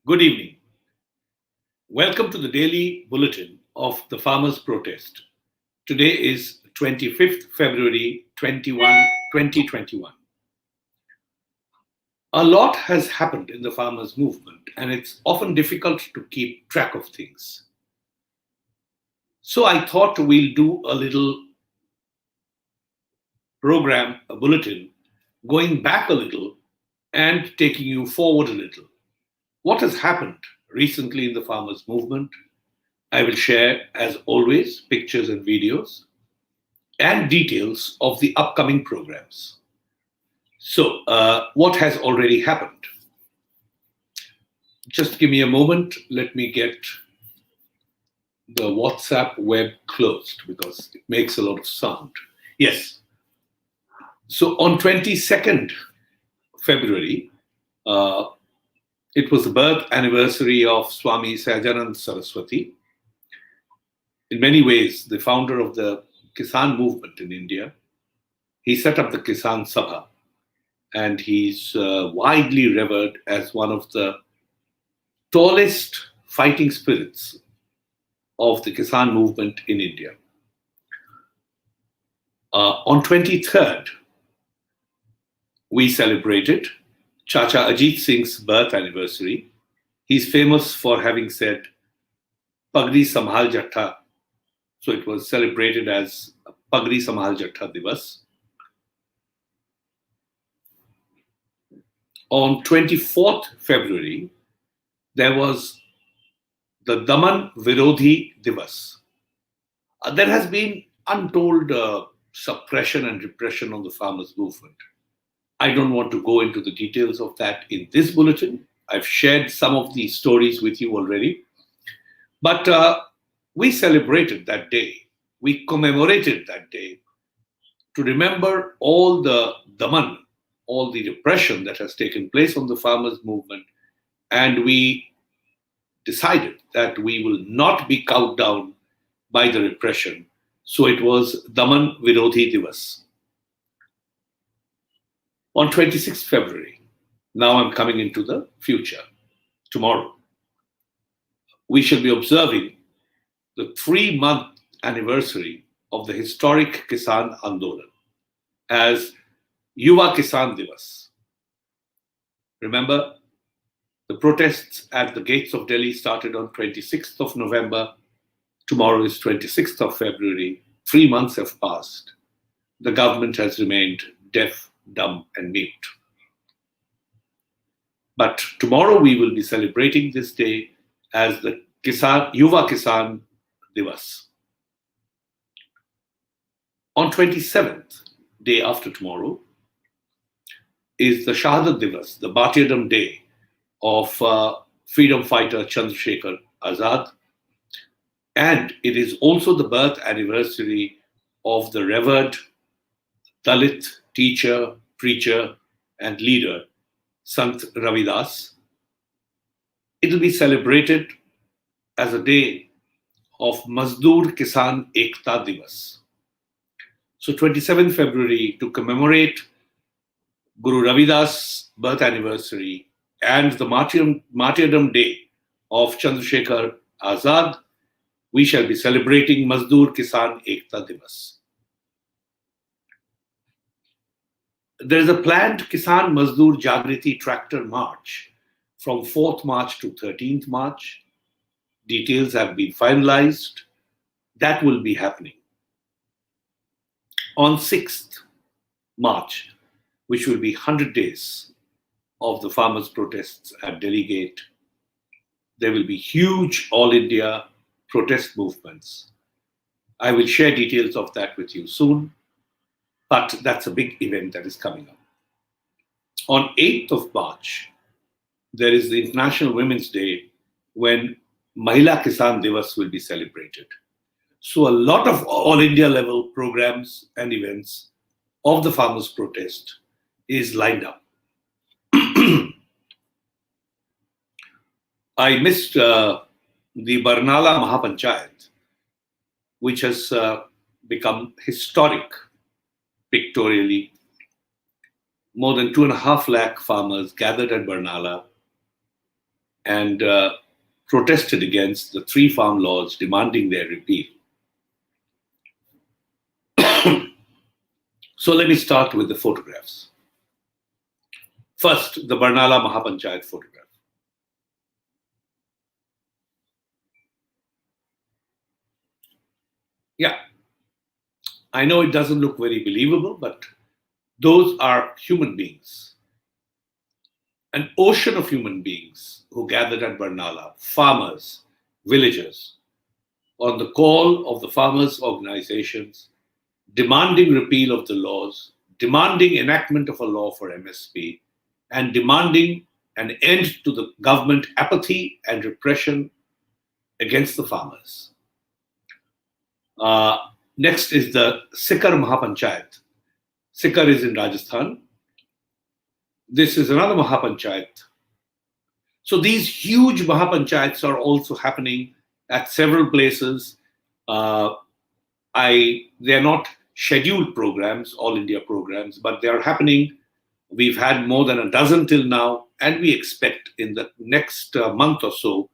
Good evening. Welcome to the daily bulletin of the farmers' protest. Today is 25th February 2021. A lot has happened in the farmers' movement, and it's often difficult to keep track of things. So I thought we'll do a little program, a bulletin, going back a little and taking you forward a little. What has happened recently in the farmers' movement? I will share, as always, pictures and videos and details of the upcoming programs. So, what has already happened? Just give me a moment. Let me get the WhatsApp web closed because it makes a lot of sound. Yes. So, on 22nd February, it was the birth anniversary of Swami Sahajanand Saraswati. In many ways, the founder of the Kisan movement in India. He set up the Kisan Sabha, and he's widely revered as one of the tallest fighting spirits of the Kisan movement in India. On 23rd, we celebrated Chacha Ajit Singh's birth anniversary. He's famous for having said, Pagdi Sambhal Jatta. So it was celebrated as Pagdi Sambhal Jatta Divas. On 24th February, there was the Daman Virodhi Divas. There has been untold suppression and repression on the farmers' movement. I don't want to go into the details of that in this bulletin. I've shared some of these stories with you already. But we celebrated that day. We commemorated that day to remember all the Daman, all the repression that has taken place on the farmers' movement. And we decided that we will not be cowed down by the repression. So it was Daman Virodhi Divas. On 26th February, now I'm coming into the future, tomorrow, we shall be observing the 3-month anniversary of the historic Kisan Andolan as Yuva Kisan Divas. Remember, the protests at the gates of Delhi started on 26th of November. Tomorrow is 26th of February. 3 months have passed. The government has remained deaf, dumb, and mute. But tomorrow we will be celebrating this day as the Yuva Kisan Divas. On 27th, day after tomorrow, is the Shahadat Divas, the Martyrdom Day of freedom fighter Chandrasekhar Azad. And it is also the birth anniversary of the revered Dalit teacher, preacher, and leader, Sant Ravidas. It will be celebrated as a day of Mazdoor Kisan Ekta Divas. So 27th February, to commemorate Guru Ravidas' birth anniversary and the martyrdom day of Chandrasekhar Azad, we shall be celebrating Mazdoor Kisan Ekta Divas. There is a planned Kisan Mazdoor Jagriti Tractor March from 4th March to 13th March. Details have been finalized. That will be happening. On 6th March, which will be 100 days of the farmers' protests at Delhi Gate, there will be huge all India protest movements. I will share details of that with you soon, but that's a big event that is coming up. On 8th of March, there is the International Women's Day when Mahila Kisan Divas will be celebrated. So a lot of all India level programs and events of the farmers' protest is lined up. I missed the Barnala Mahapanchayat, which has become historic pictorially. More than 2.5 lakh farmers gathered at Barnala and protested against the three farm laws demanding their repeal. So let me start with the photographs. First, the Barnala Mahapanchayat photograph. Yeah, I know it doesn't look very believable, but those are human beings. An ocean of human beings who gathered at Barnala, farmers, villagers, on the call of the farmers' organizations, demanding repeal of the laws, demanding enactment of a law for MSP, and demanding an end to the government apathy and repression against the farmers. Next is the Sikar Mahapanchayat. Sikar is in Rajasthan. This is another Mahapanchayat. So these huge Mahapanchayats are also happening at several places. They're not scheduled programs, all India programs, but they are happening. We've had more than a dozen till now, and we expect in the next month or so,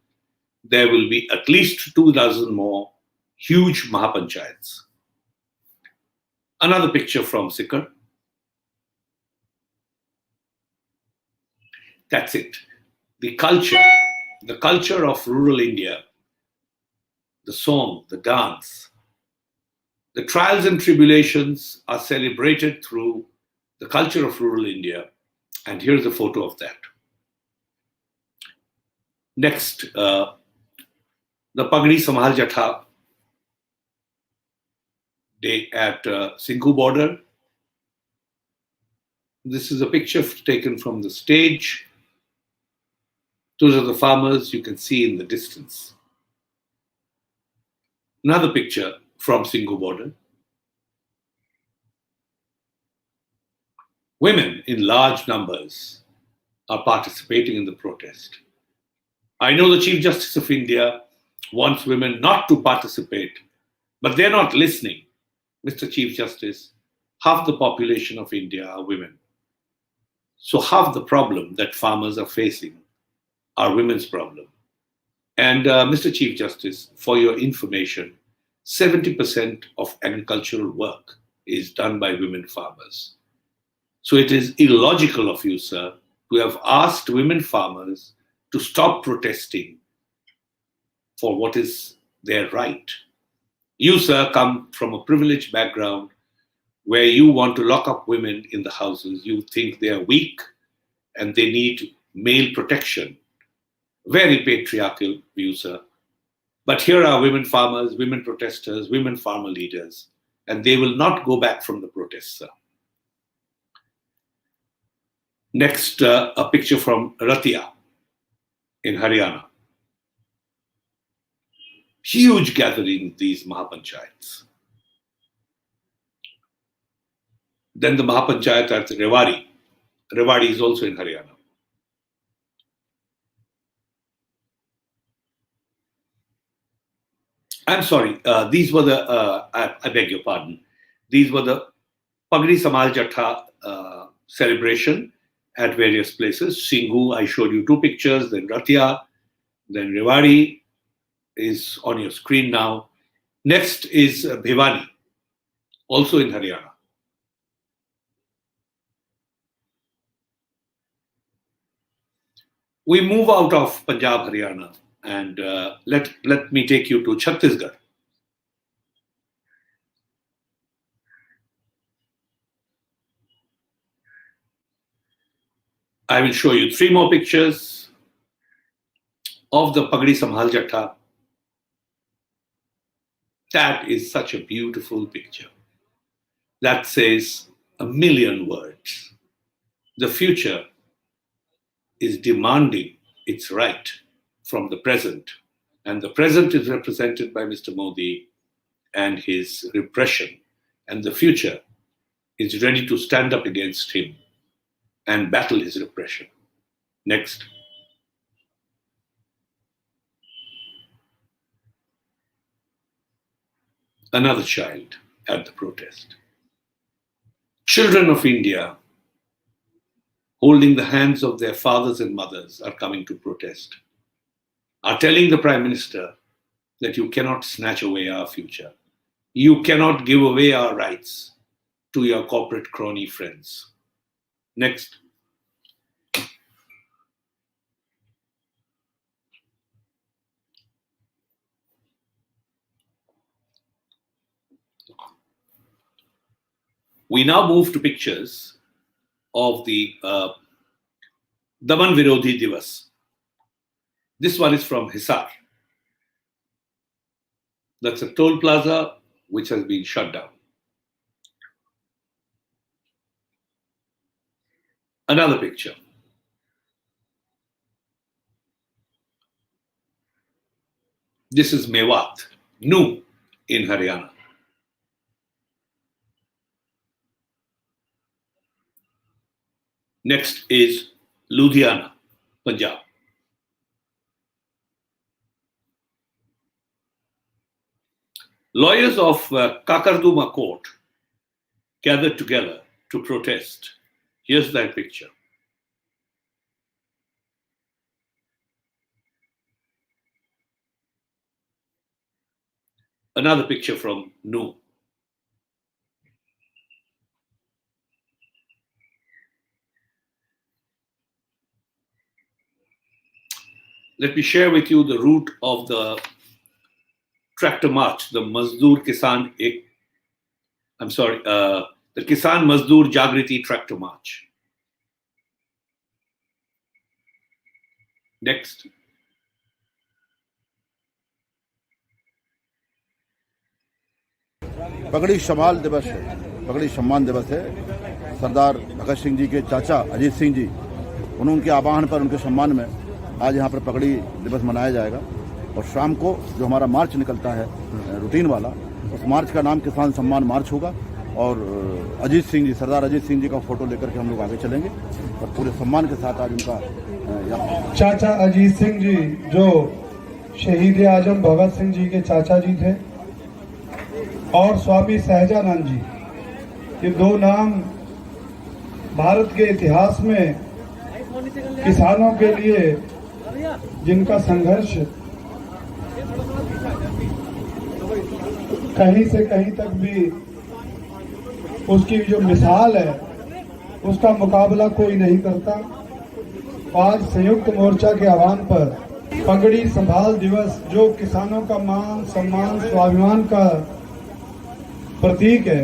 there will be at least 2 dozen more huge Mahapanchayats. Another picture from Sikar. That's it. The culture of rural India, the song, the dance, the trials and tribulations are celebrated through the culture of rural India. And here's a photo of that. Next, the Pagdi Sambhal Jatha day at Singhu border. This is a picture taken from the stage. Those are the farmers you can see in the distance. Another picture from Singhu border. Women in large numbers are participating in the protest. I know the Chief Justice of India wants women not to participate, but they're not listening. Mr. Chief Justice, half the population of India are women. So half the problem that farmers are facing are women's problem. And Mr. Chief Justice, for your information, 70% of agricultural work is done by women farmers. So it is illogical of you, sir, to have asked women farmers to stop protesting for what is their right. You, sir, come from a privileged background where you want to lock up women in the houses. You think they are weak and they need male protection. Very patriarchal view, sir. But here are women farmers, women protesters, women farmer leaders, and they will not go back from the protest, sir. Next, a picture from Ratia in Haryana. Huge gathering, these Mahapanchayats. Then the Mahapanchayat at Rewari. Rewari is also in Haryana. I'm sorry, these were the, I beg your pardon, these were the Pagdi Sambhal Jatha celebration at various places. Singhu, I showed you two pictures, then Ratia, then Rewari is on your screen now. Next is Bhiwani, also in Haryana. We move out of Punjab, Haryana, and let me take you to Chhattisgarh. I will show you three more pictures of the Pagdi Sambhal Jatha. That is such a beautiful picture. That says a million words. The future is demanding its right from the present. And the present is represented by Mr. Modi and his repression. And the future is ready to stand up against him and battle his repression. Next. Another child at the protest. Children of India, holding the hands of their fathers and mothers, are coming to protest. are telling the Prime Minister that you cannot snatch away our future. You cannot give away our rights to your corporate crony friends. Next. We now move to pictures of the Daman Virodhi Divas. This one is from Hisar. That's a toll plaza which has been shut down. Another picture. This is Mewat, Nu in Haryana. Next is Ludhiana, Punjab. Lawyers of Kakarduma court gathered together to protest. Here's that picture. Another picture from Nu. Let me share with you the route of the tractor march, the Kisan Mazdoor Jagriti tractor march. Next. पगड़ी शमाल दिवस है, पगड़ी सम्मान दिवस है। सरदार भगत सिंह जी के चाचा अजीत सिंह जी, उनके आह्वान पर, उनके सम्मान में आज यहाँ पर पगड़ी दिवस मनाया जाएगा। और शाम को जो हमारा मार्च निकलता है रूटीन वाला, उस मार्च का नाम किसान सम्मान मार्च होगा। और अजीत सिंह जी, सरदार अजीत सिंह जी का फोटो लेकर के हम लोग आगे चलेंगे और पूरे सम्मान के साथ आज उनका चाचा अजीत सिंह जी, जो शहीद आजम भगत सिंह जी के चाचा जी थे, और स्वामी सहजानंद जी, ये दो नाम भारत के इतिहास में किसानों के लिए जिनका संघर्ष कहीं से कहीं तक भी उसकी जो मिसाल है उसका मुकाबला कोई नहीं करता। आज संयुक्त मोर्चा के आह्वान पर पगड़ी संभाल दिवस, जो किसानों का मान सम्मान स्वाभिमान का प्रतीक है,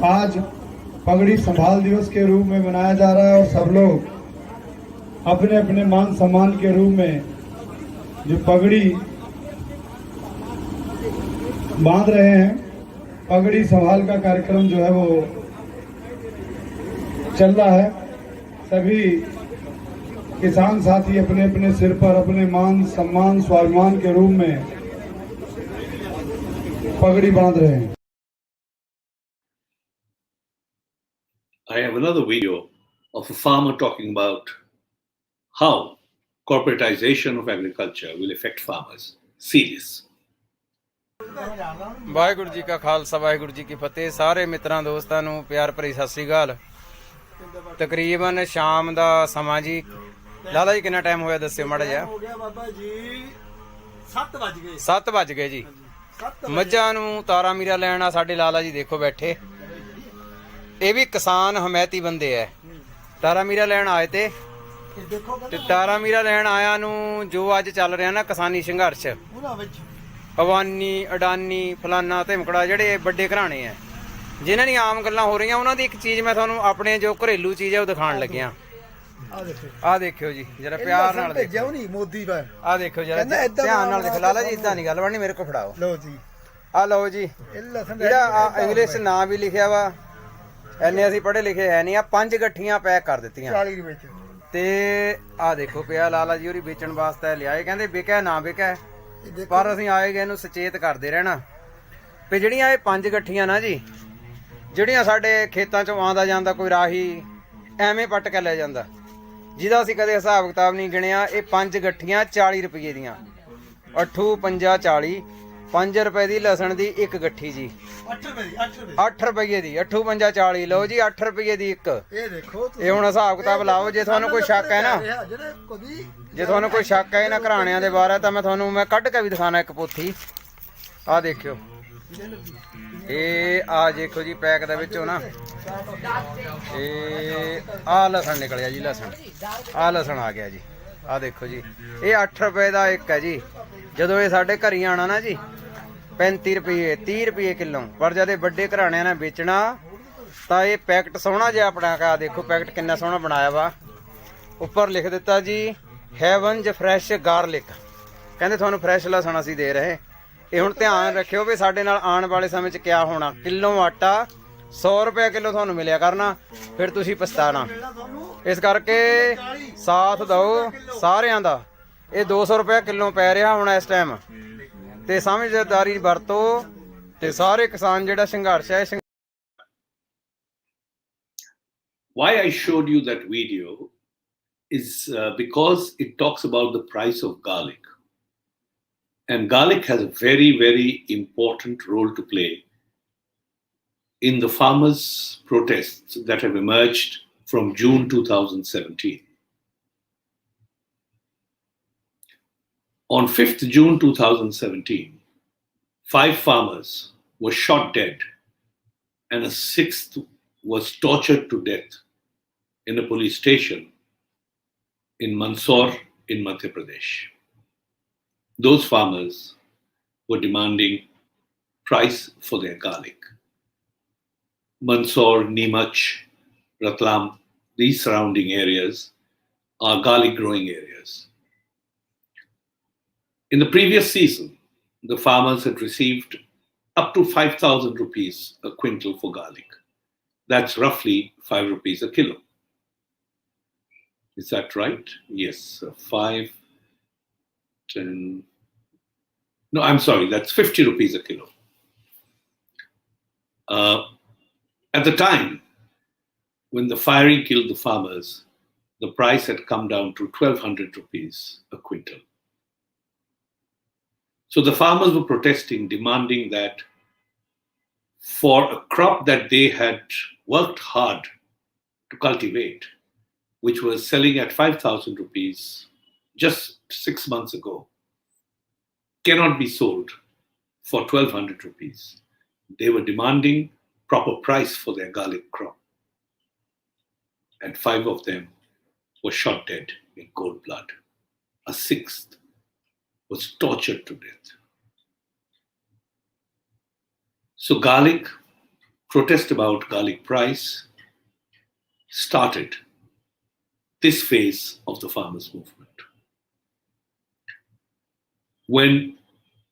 आज पगड़ी संभाल दिवस के रूप में मनाया जा रहा है। और सब लोग अपने अपने मान सम्मान के रूप में जो पगड़ी बांध रहे हैं, पगड़ी संभाल का कार्यक्रम जो है वो चल रहा है। सभी किसान साथी अपने अपने सिर पर अपने मान सम्मान स्वाभिमान के रूप में पगड़ी बांध रहे हैं। I have another video of a farmer talking about how corporatization of agriculture will affect farmers. See this. Waheguru ji ਕਾ ਖਾਲਸਾ ਵਾਹਿਗੁਰੂ ਜੀ ਕੀ ਫਤਿਹ। ਸਾਰੇ ਮਿੱਤਰਾਂ ਦੋਸਤਾਂ ਨੂੰ ਪਿਆਰ ਭਰੀ ਸਤਿ ਸ੍ਰੀ ਅਕਾਲ। ਤਕਰੀਬਨ ਸ਼ਾਮ ਦਾ ਸਮਾਂ ਜੀ। ਲਾਲਾ ਜੀ ਕਿੰਨਾ ਟਾਈਮ ਹੋਇਆ ਦੱਸਿਓ ਮਾੜਾ ਜਿਹਾ। ਹੋ ਗਿਆ ਬਾਬਾ ਜੀ 7 ਵਜ ਗਏ। 7 ਵਜ ਗਏ ਜੀ। ਮੱਝਾਂ ਨੂੰ ਤਾਰਾ ਮੀਰਾ ਲੈਣ ਆ ਸਾਡੇ ਲਾਲਾ ਜੀ ਦੇਖੋ ਬੈਠੇ। ਇਹ ਵੀ ਕਿਸਾਨ ਹਮਾਇਤੀ ਬੰਦੇ ਐ। ਤਾਰਾ ਮੀਰਾ ਲੈਣ ਆਏ ਤੇ ਤਾਰਾ ਮੀਰਾ ਲੈਣ ਆਇਆ ਨੂੰ ਜੋ ਅੱਜ ਚੱਲ ਰਿਹਾ ਨਾ ਕਿਸਾਨੀ ਸੰਘਰਸ਼, ਅਵਾਨੀ ਅਡਾਨੀ ਫਲਾਨਾ ਧਮਕੜਾ, ਜਿਹੜੇ ਵੱਡੇ ਘਰਾਣੇ ਐ ਜਿਨ੍ਹਾਂ ਦੀਆਂ ਆਮ ਗੱਲਾਂ ਹੋ ਰਹੀਆਂ, ਉਹਨਾਂ ਦੀ ਇੱਕ ਚੀਜ਼ ਮੈਂ ਤੁਹਾਨੂੰ ਆਪਣੇ ਜੋ ਘਰੇਲੂ ਚੀਜ਼ ਹੈ ਉਹ ਦਿਖਾਉਣ ਲੱਗਿਆ। ਆ ਦੇਖਿਓ ਜੀ ਜਰਾ ਪਿਆਰ ਨਾਲ ਦੇਖਿਓ। ਨਹੀਂ ਮੋਦੀ ਦਾ ਆ ਦੇਖੋ ਜਰਾ ਧਿਆਨ ਨਾਲ ਦੇਖੋ। ਲਾਲਾ ਜੀ ਇਦਾਂ ਨਹੀਂ ਗੱਲ ਬਣਨੀ, ਮੇਰੇ ਕੋਲ ਫੜਾਓ। ਲਓ ਜੀ ਆ ਲਓ ਜੀ। ਜਿਹੜਾ ਇੰਗਲਿਸ਼ ਨਾਂ ਵੀ ਲਿਖਿਆ ਵਾ, ਐਨੇ ਅਸੀਂ ਪੜ੍ਹੇ ਲਿਖੇ ਹੈ ਨਹੀਂ। ਆ 5 ਗੱਠੀਆਂ ਪੈਕ ਕਰ ਦਿੱਤੀਆਂ 40 ਰੁਪਏ ਤੇ ਆ ਦੇਖੋ ਪਿਆ। ਲਾਲਾ ਜੀ ਹੋਰੀ ਵੇਚਣ ਵਾਸਤੇ ਲਿਆਏ, ਕਹਿੰਦੇ ਵਿਕੈ ਨਾ ਵਿਕੈ, ਪਰ ਅਸੀਂ ਆਏ ਗਏ ਇਹਨੂੰ ਸੁਚੇਤ ਕਰਦੇ ਰਹਿਣਾ ਵੀ ਜਿਹੜੀਆਂ ਇਹ 5 ਗੱਠੀਆਂ ਨਾ ਜੀ, ਜਿਹੜੀਆਂ ਸਾਡੇ ਖੇਤਾਂ ਚੋਂ ਆਉਂਦਾ ਜਾਂਦਾ ਕੋਈ ਰਾਹੀ ਐਵੇਂ ਪੱਟ ਕੇ ਲੈ ਜਾਂਦਾ, ਜਿਹਦਾ ਅਸੀਂ ਕਦੇ ਹਿਸਾਬ ਕਿਤਾਬ ਨਹੀਂ ਗਿਣਿਆ। ਇਹ 5 ਗੱਠੀਆਂ 40 ਰੁਪਏ ਦੀਆਂ, 8 5 40 5 ਰੁਪਏ ਦੀ ਲਸਣ ਦੀ ਇੱਕ ਗੱਠੀ ਜੀ 8 ਰੁਪਏ ਦੀ 8 ਰੁਪਏ 8 ਰੁਪਏ ਦੀ 8 5 40 ਲਓ ਜੀ 8 ਰੁਪਏ ਦੀ ਇੱਕ ਇਹ ਦੇਖੋ ਇਹ ਹੁਣ ਹਿਸਾਬ ਕਿਤਾਬ ਲਾਓ ਜੇ ਤੁਹਾਨੂੰ ਕੋਈ ਸ਼ੱਕ ਹੈ ਨਾ ਜਿਹੜੇ ਕਦੀ ਜੇ ਤੁਹਾਨੂੰ ਕੋਈ ਸ਼ੱਕ ਹੈ ਇਹਨਾਂ ਘਰਾਣਿਆਂ ਦੇ ਬਾਰੇ ਤਾਂ ਮੈਂ ਤੁਹਾਨੂੰ ਮੈਂ ਕੱਢ ਕੇ ਵੀ ਦਿਖਾਣਾ ਇੱਕ ਪੋਥੀ ਆਹ ਦੇਖਿਓ ਇਹ ਆ ਦੇਖੋ ਜੀ ਪੈਕ ਦੇ ਵਿੱਚੋਂ ਨਾ ਇਹ ਆਹ ਲਸਣ ਨਿਕਲਿਆ ਜੀ ਲਸਣ ਆਹ ਲਸਣ ਆ ਗਿਆ ਜੀ ਆਹ ਦੇਖੋ ਜੀ ਇਹ 8 ਰੁਪਏ ਦਾ ਇੱਕ ਹੈ ਜੀ ਜਦੋਂ ਇਹ ਸਾਡੇ ਘਰ ਹੀ ਆਣਾ ਨਾ ਜੀ 35 ਰੁਪਏ 30 ਰੁਪਏ ਕਿਲੋ ਪਰ ਜਦ ਇਹ ਵੱਡੇ ਘਰਾਣਿਆਂ ਨੇ ਵੇਚਣਾ ਤਾਂ ਇਹ ਪੈਕਟ ਸੋਹਣਾ ਜਿਹਾ ਆਪਣਾ ਕਾ ਦੇਖੋ ਪੈਕਟ ਕਿੰਨਾ ਸੋਹਣਾ ਬਣਾਇਆ ਵਾ ਉੱਪਰ ਲਿਖ ਦਿੱਤਾ ਜੀ ਹੈਵਨਜ ਫਰੈਸ਼ ਗਾਰਲਿਕ ਕਹਿੰਦੇ ਤੁਹਾਨੂੰ ਫਰੈਸ਼ ਲਸਣ ਅਸੀਂ ਦੇ ਰਹੇ ਇਹ ਹੁਣ ਧਿਆਨ ਰੱਖਿਓ ਵੀ ਸਾਡੇ ਨਾਲ ਆਉਣ ਵਾਲੇ ਸਮੇਂ 'ਚ ਕਿਆ ਹੋਣਾ ਕਿਲੋ ਆਟਾ 100 ਰੁਪਏ ਕਿਲੋ ਤੁਹਾਨੂੰ ਮਿਲਿਆ ਕਰਨਾ ਫਿਰ ਤੁਸੀਂ ਪਛਤਾਣਾ ਇਸ ਕਰਕੇ ਸਾਥ ਦਿਓ ਸਾਰਿਆਂ ਦਾ ਇਹ 200 ਰੁਪਏ ਕਿਲੋ ਪੈ ਰਿਹਾ ਹੁਣ ਇਸ ਟਾਈਮ ਤੇ ਸਮਝਦਾਰੀ ਵਰਤੋ ਤੇ ਸਾਰੇ ਕਿਸਾਨ ਜਿਹੜਾ ਸੰਘਰਸ਼ ਹੈ Why I showed you that video is because it talks about the price of garlic. And garlic has a very, very important role to play in the farmers' protests that have emerged from June 2017. On 5th June 2017, 5 farmers were shot dead and a 6th was tortured to death in a police station in Mandsaur in Madhya Pradesh. Those farmers were demanding price for their garlic. Mandsaur, Neemach, Ratlam, these surrounding areas are garlic growing areas. In the previous season, the farmers had received up to 5,000 rupees a quintal for garlic. That's roughly 5 rupees a kilo. Is that right? Yes, 5, 10. No, I'm sorry, that's 50 rupees a kilo. At the time, when the firing killed the farmers, the price had come down to 1,200 rupees a quintal. So the farmers were protesting, demanding that for a crop that they had worked hard to cultivate, which was selling at 5,000 rupees just 6 months ago, cannot be sold for 1,200 rupees. They were demanding proper price for their garlic crop. And 5 of them were shot dead in cold blood. A 6th was tortured to death. So garlic, protest about garlic price, started this phase of the farmers' movement. When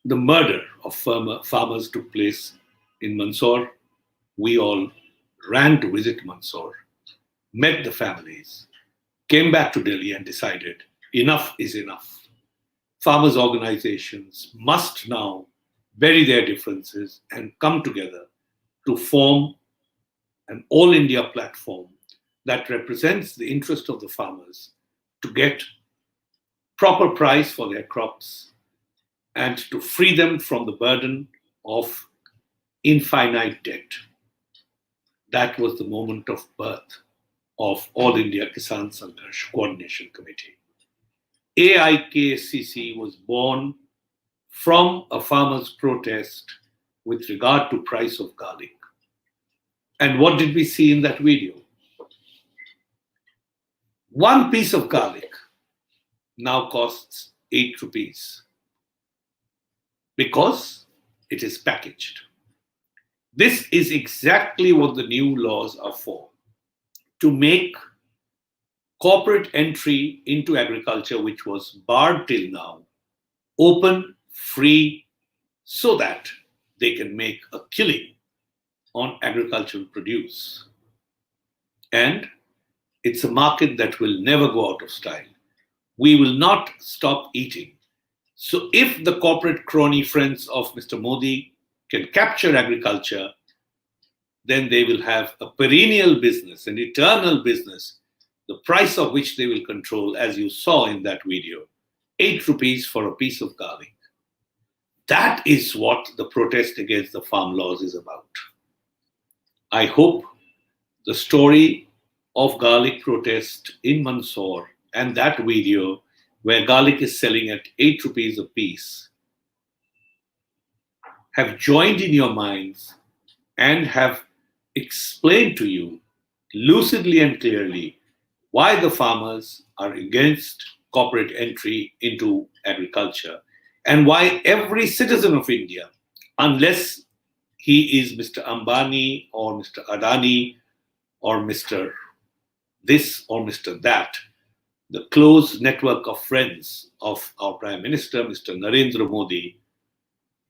the murder of farmers took place in Mandsaur, we all ran to visit Mandsaur, met the families, came back to Delhi and decided enough is enough. Farmers' organizations must now bury their differences and come together to form an all India platform that represents the interest of the farmers to get proper price for their crops and to free them from the burden of infinite debt. That was the moment of birth of All India Kisan Sangharsh Coordination Committee. AIKCC was born from a farmer's protest with regard to price of garlic. And what did we see in that video? One piece of garlic now costs 8 rupees because it is packaged. This is exactly what the new laws are for, to make corporate entry into agriculture, which was barred till now, open, free, so that they can make a killing on agricultural produce. And it's a market that will never go out of style. We will not stop eating. So if the corporate crony friends of Mr. Modi can capture agriculture, then they will have a perennial business, an eternal business, the price of which they will control, as you saw in that video, 8 rupees for a piece of garlic. That is what the protest against the farm laws is about. I hope the story of garlic protest in Mandsaur and that video where garlic is selling at 8 rupees a piece have joined in your minds and have explained to you lucidly and clearly why the farmers are against corporate entry into agriculture and why every citizen of India, unless he is Mr. Ambani or Mr. Adani or Mr. this or Mr. that, the close network of friends of our Prime Minister, Mr. Narendra Modi,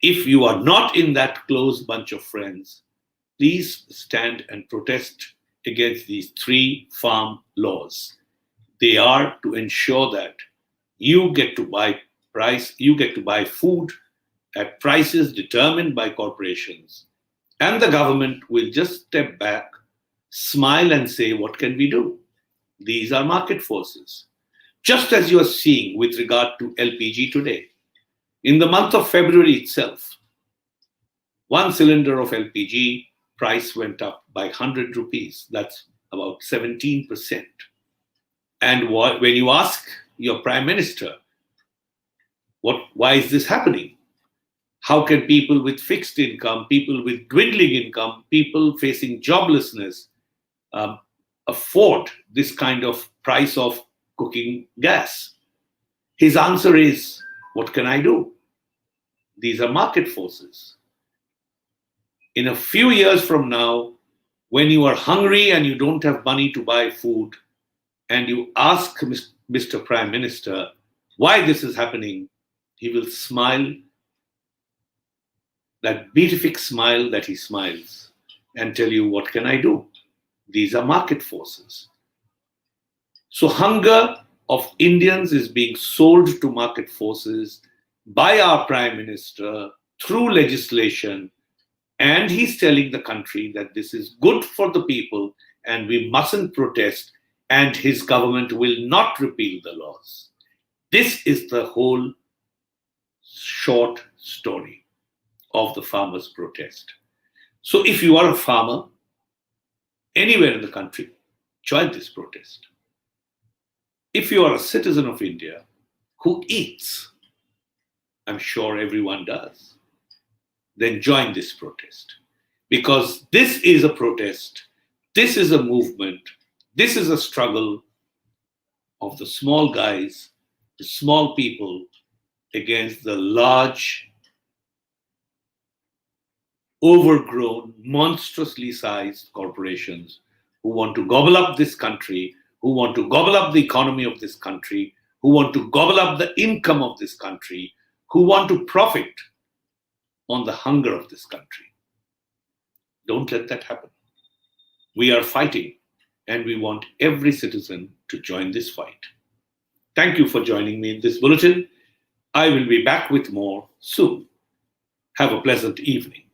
if you are not in that close bunch of friends, please stand and protest against these 3 farm laws. They are to ensure that you get to buy food at prices determined by corporations, and the government will just step back, smile and say, what can we do? These are market forces. Just as you are seeing with regard to LPG today. In the month of February itself, 1 cylinder of LPG price went up by 100 rupees. That's about 17%. And when you ask your Prime Minister, why is this happening? How can people with fixed income, people with dwindling income, people facing joblessness afford this kind of price of cooking gas? His answer is, what can I do? These are market forces. In a few years from now, when you are hungry and you don't have money to buy food, and you ask Mr. Prime Minister why this is happening, he will smile, that beatific smile that he smiles, and tell you, what can I do? These are market forces. So hunger of Indians is being sold to market forces by our Prime Minister through legislation, and he's telling the country that this is good for the people and we mustn't protest, and his government will not repeal the laws. This is the whole short story of the farmers' protest. So if you are a farmer anywhere in the country, join this protest. If you are a citizen of India who eats, I'm sure everyone does, then join this protest. Because this is a protest, this is a movement, this is a struggle of the small guys, the small people against the large, overgrown, monstrously sized corporations who want to gobble up this country, who want to gobble up the economy of this country, who want to gobble up the income of this country, who want to profit on the hunger of this country. Don't let that happen. We are fighting, and we want every citizen to join this fight. Thank you for joining me in this bulletin. I will be back with more soon. Have a pleasant evening.